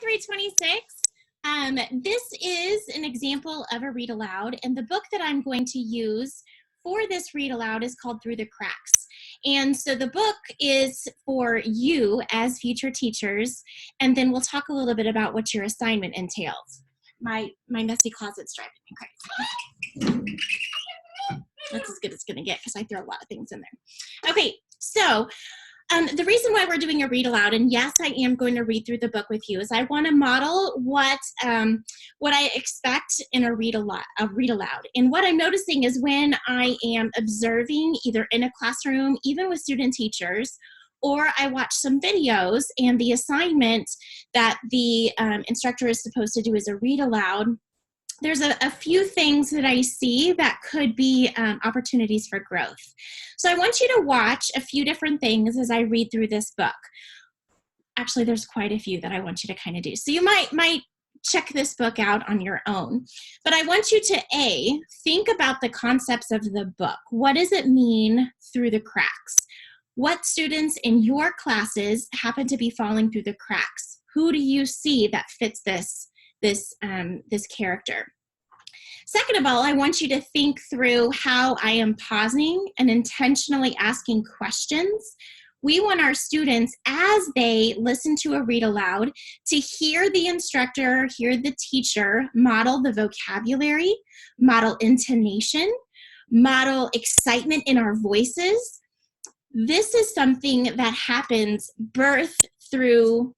326. This is an example of a read aloud, and the book that I'm going to use for this read aloud is called Through the Cracks. And so the book is for you as future teachers, and then we'll talk a little bit about what your assignment entails. My messy closet's driving me crazy. That's as good as it's gonna get because I throw a lot of things in there. Okay, so the reason why we're doing a read aloud, and yes, I am going to read through the book with you, is I want to model what I expect in a read aloud. And what I'm noticing is when I am observing, either in a classroom, even with student teachers, or I watch some videos and the assignment that the instructor is supposed to do is a read aloud, there's a few things that I see that could be opportunities for growth. So I want you to watch a few different things as I read through this book. Actually, there's quite a few that I want you to kind of do. So you might check this book out on your own. But I want you to, A, think about the concepts of the book. What does it mean through the cracks? What students in your classes happen to be falling through the cracks? Who do you see that fits this character? Second of all, I want you to think through how I am pausing and intentionally asking questions. We want our students, as they listen to a read aloud, to hear the instructor, hear the teacher model the vocabulary, model intonation, model excitement in our voices. This is something that happens birth through.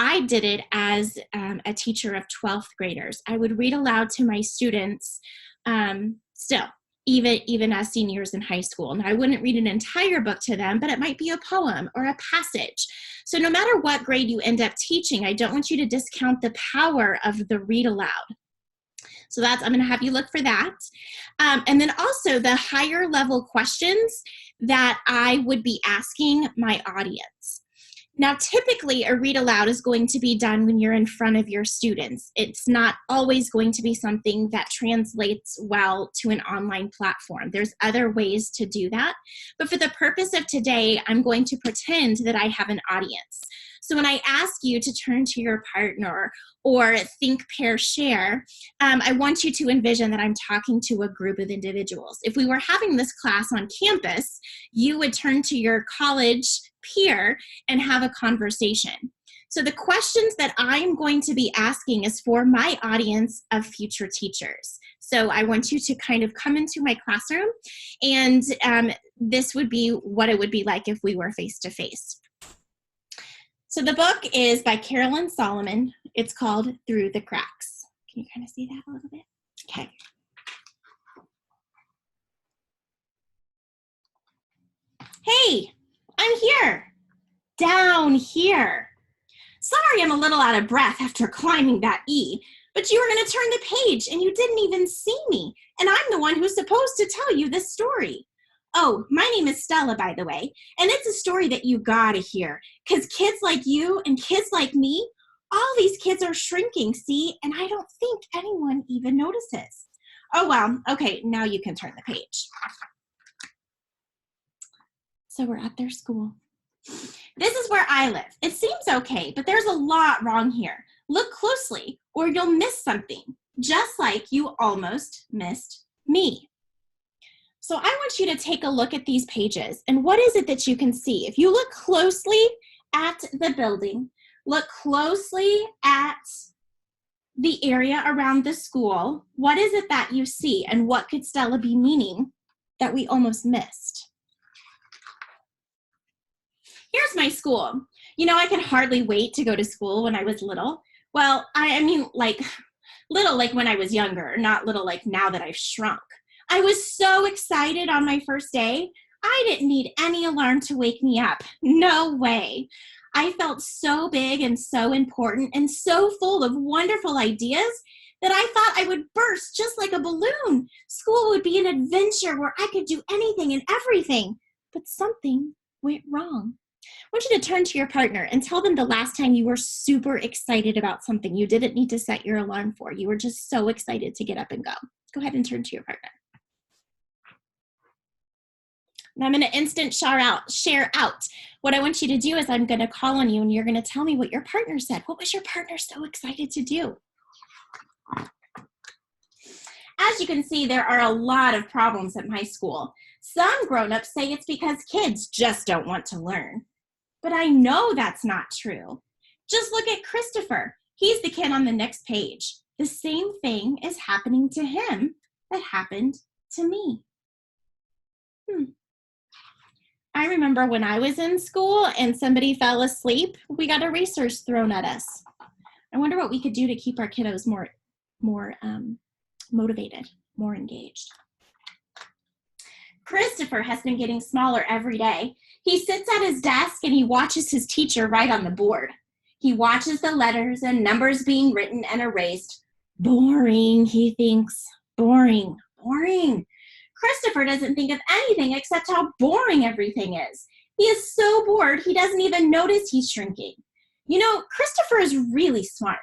I did it as a teacher of 12th graders. I would read aloud to my students still, even as seniors in high school. And I wouldn't read an entire book to them, but it might be a poem or a passage. So no matter what grade you end up teaching, I don't want you to discount the power of the read aloud. So I'm going to have you look for that. And then also the higher level questions that I would be asking my audience. Now, typically, a read aloud is going to be done when you're in front of your students. It's not always going to be something that translates well to an online platform. There's other ways to do that. But for the purpose of today, I'm going to pretend that I have an audience. So when I ask you to turn to your partner or think, pair, share, I want you to envision that I'm talking to a group of individuals. If we were having this class on campus, you would turn to your college peer and have a conversation. So the questions that I'm going to be asking is for my audience of future teachers. So I want you to kind of come into my classroom, and this would be what it would be like if we were face-to-face. So the book is by Carolyn Solomon. It's called Through the Cracks. Can you kind of see that a little bit? Okay. Hey, I'm here, down here. Sorry I'm a little out of breath after climbing that E, but you were going to turn the page and you didn't even see me, and I'm the one who's supposed to tell you this story. Oh, my name is Stella, by the way, and it's a story that you gotta hear, because kids like you and kids like me, all these kids are shrinking, see, and I don't think anyone even notices. Oh, well, okay, now you can turn the page. So we're at their school. This is where I live. It seems okay, but there's a lot wrong here. Look closely, or you'll miss something, just like you almost missed me. So I want you to take a look at these pages, and what is it that you can see? If you look closely at the building, look closely at the area around the school, what is it that you see, and what could Stella be meaning that we almost missed? Here's my school. You know, I could hardly wait to go to school when I was little. Well, I mean, like little like when I was younger, not little like now that I've shrunk. I was so excited on my first day. I didn't need any alarm to wake me up. No way. I felt so big and so important and so full of wonderful ideas that I thought I would burst just like a balloon. School would be an adventure where I could do anything and everything. But something went wrong. I want you to turn to your partner and tell them the last time you were super excited about something you didn't need to set your alarm for. You were just so excited to get up and go. Go ahead and turn to your partner. And I'm going to instant share out. What I want you to do is I'm going to call on you and you're going to tell me what your partner said. What was your partner so excited to do? As you can see, there are a lot of problems at my school. Some grown-ups say it's because kids just don't want to learn. But I know that's not true. Just look at Christopher. He's the kid on the next page. The same thing is happening to him that happened to me. I remember when I was in school and somebody fell asleep, we got erasers thrown at us. I wonder what we could do to keep our kiddos more motivated, more engaged. Christopher has been getting smaller every day. He sits at his desk and he watches his teacher write on the board. He watches the letters and numbers being written and erased. Boring, he thinks. Boring, boring. Christopher doesn't think of anything except how boring everything is. He is so bored, he doesn't even notice he's shrinking. You know, Christopher is really smart,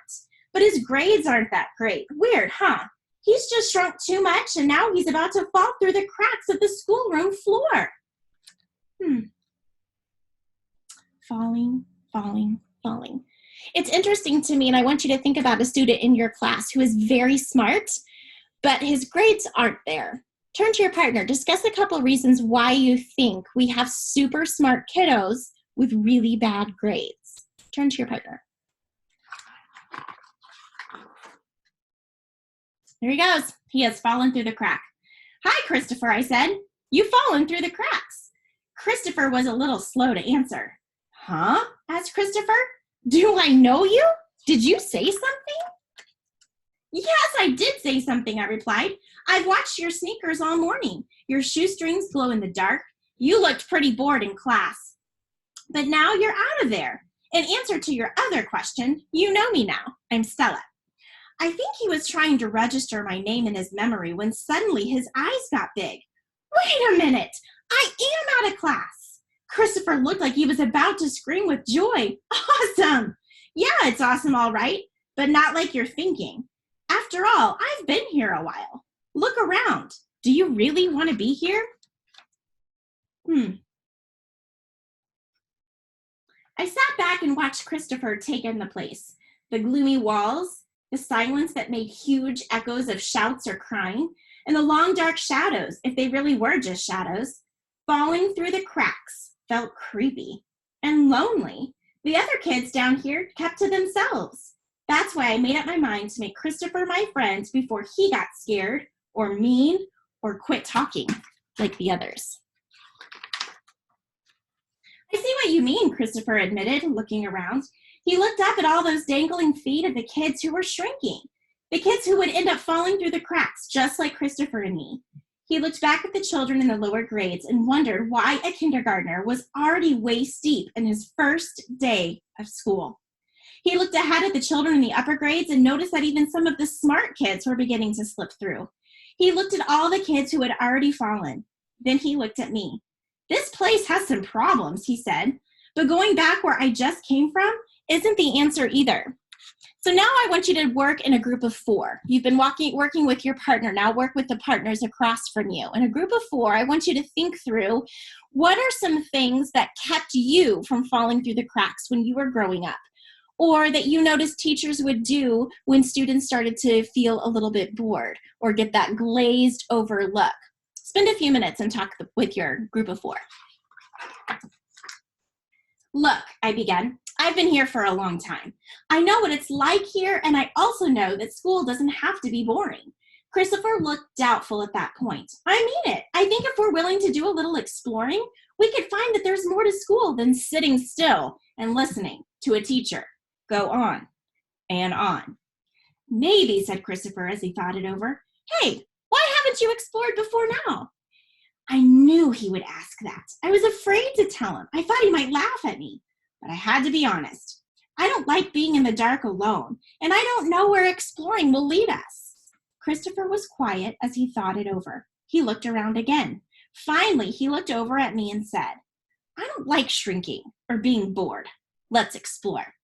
but his grades aren't that great. Weird, huh? He's just shrunk too much, and now he's about to fall through the cracks of the schoolroom floor. Falling, falling, falling. It's interesting to me, and I want you to think about a student in your class who is very smart, but his grades aren't there. Turn to your partner. Discuss a couple reasons why you think we have super smart kiddos with really bad grades. Turn to your partner. There he goes. He has fallen through the crack. Hi, Christopher, I said. You've fallen through the cracks. Christopher was a little slow to answer. Huh? Asked Christopher. Do I know you? Did you say something? Yes, I did say something, I replied. I've watched your sneakers all morning. Your shoestrings glow in the dark. You looked pretty bored in class. But now you're out of there. In answer to your other question, you know me now. I'm Stella. I think he was trying to register my name in his memory when suddenly his eyes got big. Wait a minute. I am out of class. Christopher looked like he was about to scream with joy. Awesome. Yeah, it's awesome, all right, but not like you're thinking. After all, I've been here a while. Look around. Do you really want to be here? I sat back and watched Christopher take in the place. The gloomy walls, the silence that made huge echoes of shouts or crying, and the long dark shadows, if they really were just shadows, falling through the cracks felt creepy and lonely. The other kids down here kept to themselves. That's why I made up my mind to make Christopher my friend before he got scared or mean or quit talking like the others. I see what you mean, Christopher admitted, looking around. He looked up at all those dangling feet of the kids who were shrinking, the kids who would end up falling through the cracks, just like Christopher and me. He looked back at the children in the lower grades and wondered why a kindergartner was already waist deep in his first day of school. He looked ahead at the children in the upper grades and noticed that even some of the smart kids were beginning to slip through. He looked at all the kids who had already fallen. Then he looked at me. This place has some problems, he said, but going back where I just came from isn't the answer either. So now I want you to work in a group of 4. You've been working with your partner. Now work with the partners across from you. In a group of 4, I want you to think through what are some things that kept you from falling through the cracks when you were growing up, or that you noticed teachers would do when students started to feel a little bit bored or get that glazed over look. Spend a few minutes and talk with your group of 4. Look, I began. I've been here for a long time. I know what it's like here, and I also know that school doesn't have to be boring. Christopher looked doubtful at that point. I mean it. I think if we're willing to do a little exploring, we could find that there's more to school than sitting still and listening to a teacher. Go on and on. Maybe, said Christopher as he thought it over. Hey, why haven't you explored before now? I knew he would ask that. I was afraid to tell him. I thought he might laugh at me, but I had to be honest. I don't like being in the dark alone, and I don't know where exploring will lead us. Christopher was quiet as he thought it over. He looked around again. Finally, he looked over at me and said, I don't like shrinking or being bored. Let's explore.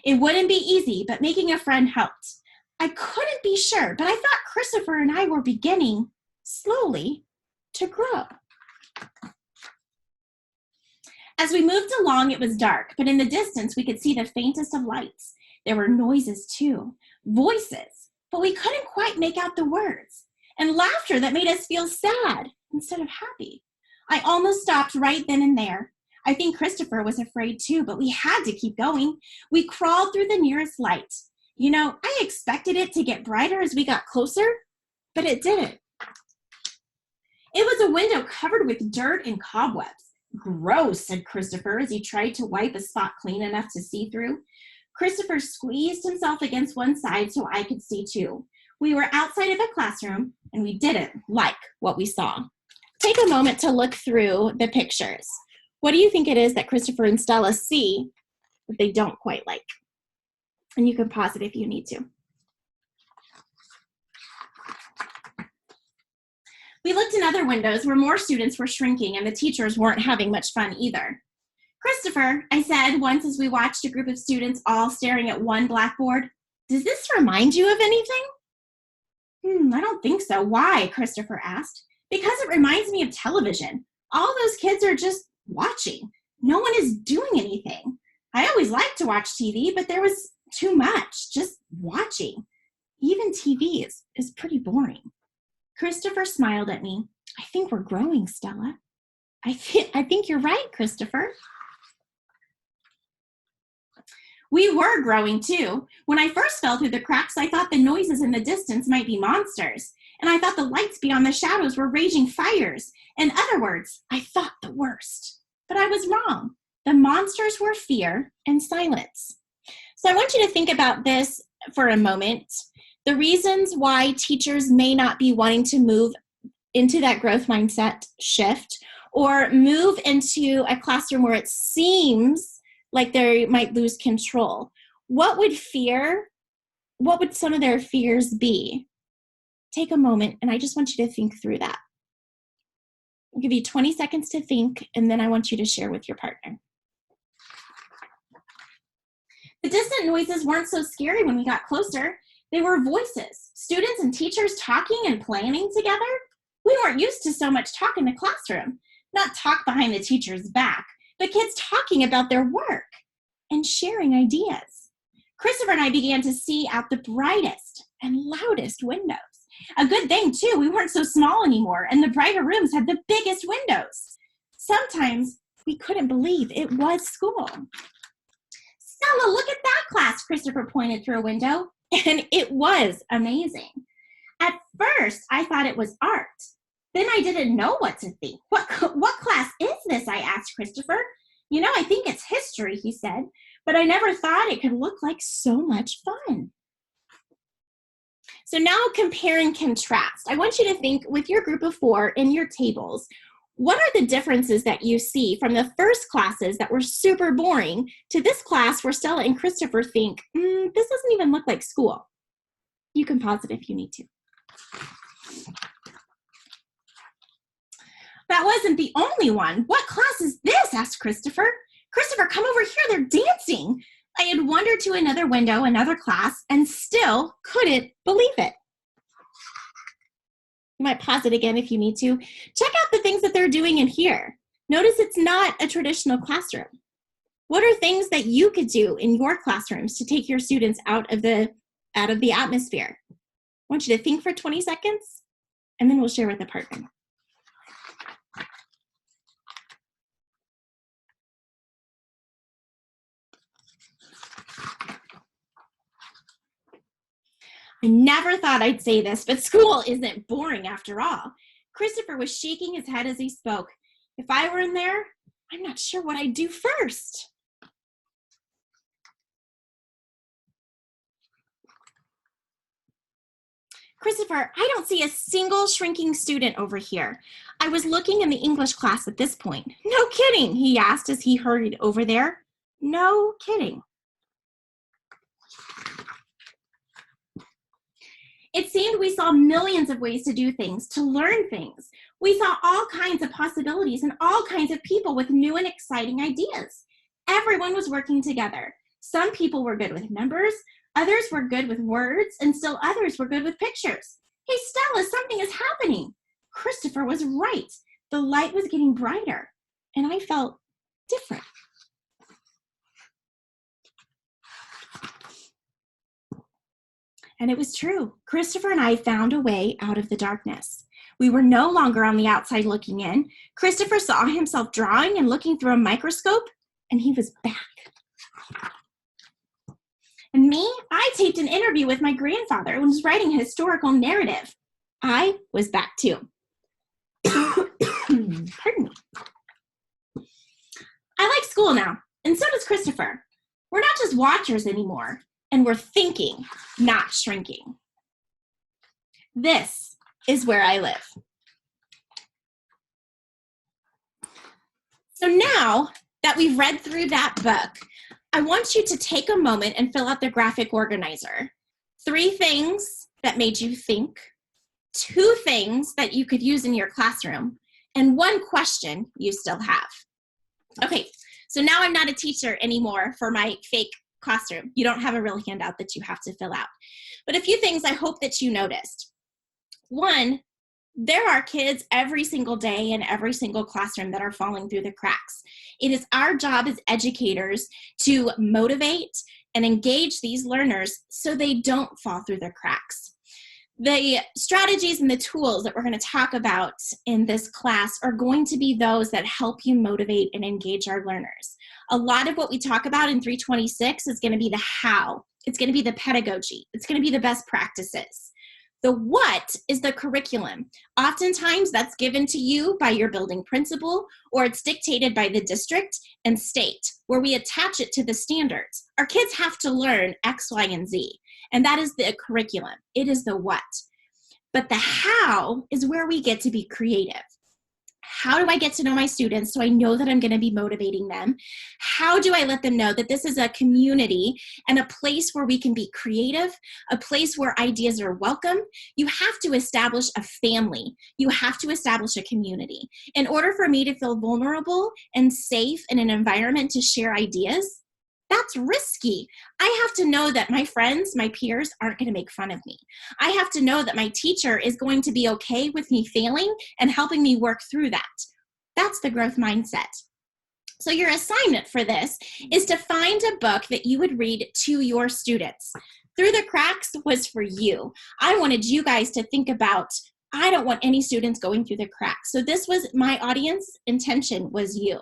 It wouldn't be easy, but making a friend helped. I couldn't be sure, but I thought Christopher and I were beginning, slowly, to grow. As we moved along, it was dark, but in the distance, we could see the faintest of lights. There were noises too, voices, but we couldn't quite make out the words, and laughter that made us feel sad instead of happy. I almost stopped right then and there. I think Christopher was afraid too, but we had to keep going. We crawled through the nearest light. You know, I expected it to get brighter as we got closer, but it didn't. It was a window covered with dirt and cobwebs. Gross, said Christopher as he tried to wipe a spot clean enough to see through. Christopher squeezed himself against one side so I could see too. We were outside of a classroom and we didn't like what we saw. Take a moment to look through the pictures. What do you think it is that Christopher and Stella see that they don't quite like? And you can pause it if you need to. We looked in other windows where more students were shrinking and the teachers weren't having much fun either. Christopher, I said once as we watched a group of students all staring at one blackboard, does this remind you of anything? I don't think so. Why? Christopher asked. Because it reminds me of television. All those kids are just watching. No one is doing anything. I always liked to watch TV, but there was too much, just watching. Even TV is pretty boring. Christopher smiled at me. I think we're growing, Stella. I think you're right, Christopher. We were growing too. When I first fell through the cracks, I thought the noises in the distance might be monsters. And I thought the lights beyond the shadows were raging fires. In other words, I thought the worst. But I was wrong. The monsters were fear and silence. So I want you to think about this for a moment. The reasons why teachers may not be wanting to move into that growth mindset shift or move into a classroom where it seems like they might lose control. What would some of their fears be? Take a moment, and I just want you to think through that. I'll give you 20 seconds to think, and then I want you to share with your partner. The distant noises weren't so scary when we got closer. They were voices, students and teachers talking and planning together. We weren't used to so much talk in the classroom, not talk behind the teacher's back, but kids talking about their work and sharing ideas. Christopher and I began to see out the brightest and loudest windows. A good thing, too, we weren't so small anymore, and the brighter rooms had the biggest windows. Sometimes we couldn't believe it was school. Stella, look at that class, Christopher pointed through a window, and it was amazing. At first, I thought it was art. Then I didn't know what to think. What class is this? I asked Christopher. You know, I think it's history, he said, but I never thought it could look like so much fun. So now compare and contrast. I want you to think with your group of 4 in your tables, what are the differences that you see from the first classes that were super boring to this class where Stella and Christopher think, this doesn't even look like school? You can pause it if you need to. That wasn't the only one. What class is this? Asked Christopher. Christopher, come over here. They're dancing. I had wandered to another window, another class, and still couldn't believe it. You might pause it again if you need to. Check out the things that they're doing in here. Notice it's not a traditional classroom. What are things that you could do in your classrooms to take your students out of the atmosphere? I want you to think for 20 seconds, and then we'll share with a partner. I never thought I'd say this, but school isn't boring after all. Christopher was shaking his head as he spoke. If I were in there, I'm not sure what I'd do first. Christopher, I don't see a single shrinking student over here. I was looking in the English class at this point. No kidding, he asked as he hurried over there. No kidding. It seemed we saw millions of ways to do things, to learn things. We saw all kinds of possibilities and all kinds of people with new and exciting ideas. Everyone was working together. Some people were good with numbers, others were good with words, and still others were good with pictures. Hey, Stella, something is happening. Christopher was right. The light was getting brighter, and I felt different. And it was true. Christopher and I found a way out of the darkness. We were no longer on the outside looking in. Christopher saw himself drawing and looking through a microscope, and he was back. And me, I taped an interview with my grandfather and was writing a historical narrative. I was back too. Pardon me. I like school now, and so does Christopher. We're not just watchers anymore, and we're thinking, not shrinking. This is where I live. So now that we've read through that book, I want you to take a moment and fill out the graphic organizer. 3 things that made you think, 2 things that you could use in your classroom, and 1 question you still have. Okay, so now I'm not a teacher anymore for my fake classroom. You don't have a real handout that you have to fill out. But a few things I hope that you noticed. 1, there are kids every single day in every single classroom that are falling through the cracks. It is our job as educators to motivate and engage these learners so they don't fall through the cracks. The strategies and the tools that we're going to talk about in this class are going to be those that help you motivate and engage our learners. A lot of what we talk about in 326 is going to be the how. It's going to be the pedagogy. It's going to be the best practices. The what is the curriculum. Oftentimes that's given to you by your building principal, or it's dictated by the district and state, where we attach it to the standards. Our kids have to learn X, Y, and Z, and that is the curriculum. It is the what. But the how is where we get to be creative. How do I get to know my students so I know that I'm going to be motivating them? How do I let them know that this is a community and a place where we can be creative, a place where ideas are welcome? You have to establish a family. You have to establish a community. In order for me to feel vulnerable and safe in an environment to share ideas, that's risky. I have to know that my friends, my peers aren't going to make fun of me. I have to know that my teacher is going to be okay with me failing and helping me work through that. That's the growth mindset. So your assignment for this is to find a book that you would read to your students. Through the Cracks was for you. I wanted you guys to think about, I don't want any students going through the cracks. So this was my audience intention, was you.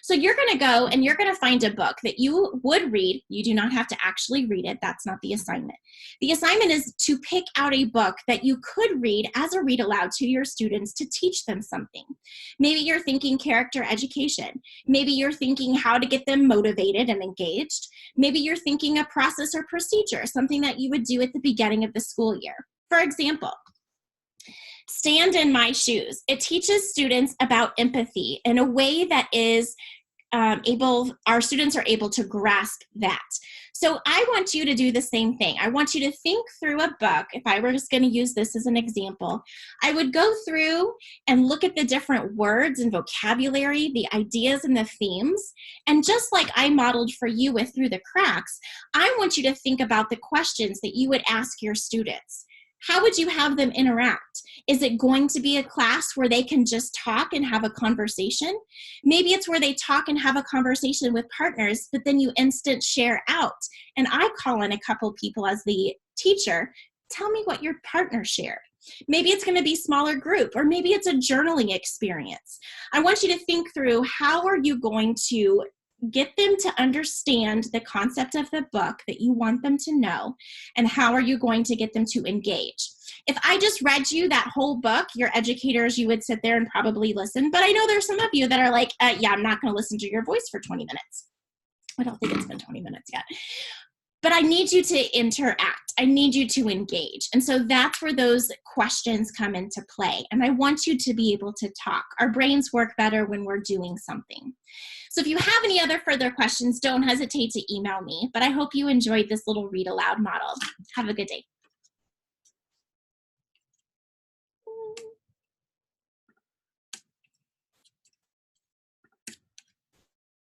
So you're going to go and you're going to find a book that you would read. You do not have to actually read it. That's not the assignment. The assignment is to pick out a book that you could read as a read aloud to your students to teach them something. Maybe you're thinking character education. Maybe you're thinking how to get them motivated and engaged. Maybe you're thinking a process or procedure, something that you would do at the beginning of the school year. For example, Stand in My Shoes. It teaches students about empathy in a way that is our students are able to grasp that. So I want you to do the same thing. I want you to think through a book. If I were just going to use this as an example, I would go through and look at the different words and vocabulary, the ideas and the themes. And just like I modeled for you with Through the Cracks, I want you to think about the questions that you would ask your students. How would you have them interact? Is it going to be a class where they can just talk and have a conversation? Maybe it's where they talk and have a conversation with partners, but then you instant share out. And I call in a couple people as the teacher. Tell me what your partner shared. Maybe it's going to be smaller group, or maybe it's a journaling experience. I want you to think through, how are you going to get them to understand the concept of the book that you want them to know, and how are you going to get them to engage? If I just read you that whole book, your educators, you would sit there and probably listen, but I know there's some of you that are like, yeah, I'm not going to listen to your voice for 20 minutes. I don't think it's been 20 minutes yet. But I need you to interact. I need you to engage. And so that's where those questions come into play. And I want you to be able to talk. Our brains work better when we're doing something. So if you have any other further questions, don't hesitate to email me. But I hope you enjoyed this little read aloud model. Have a good day.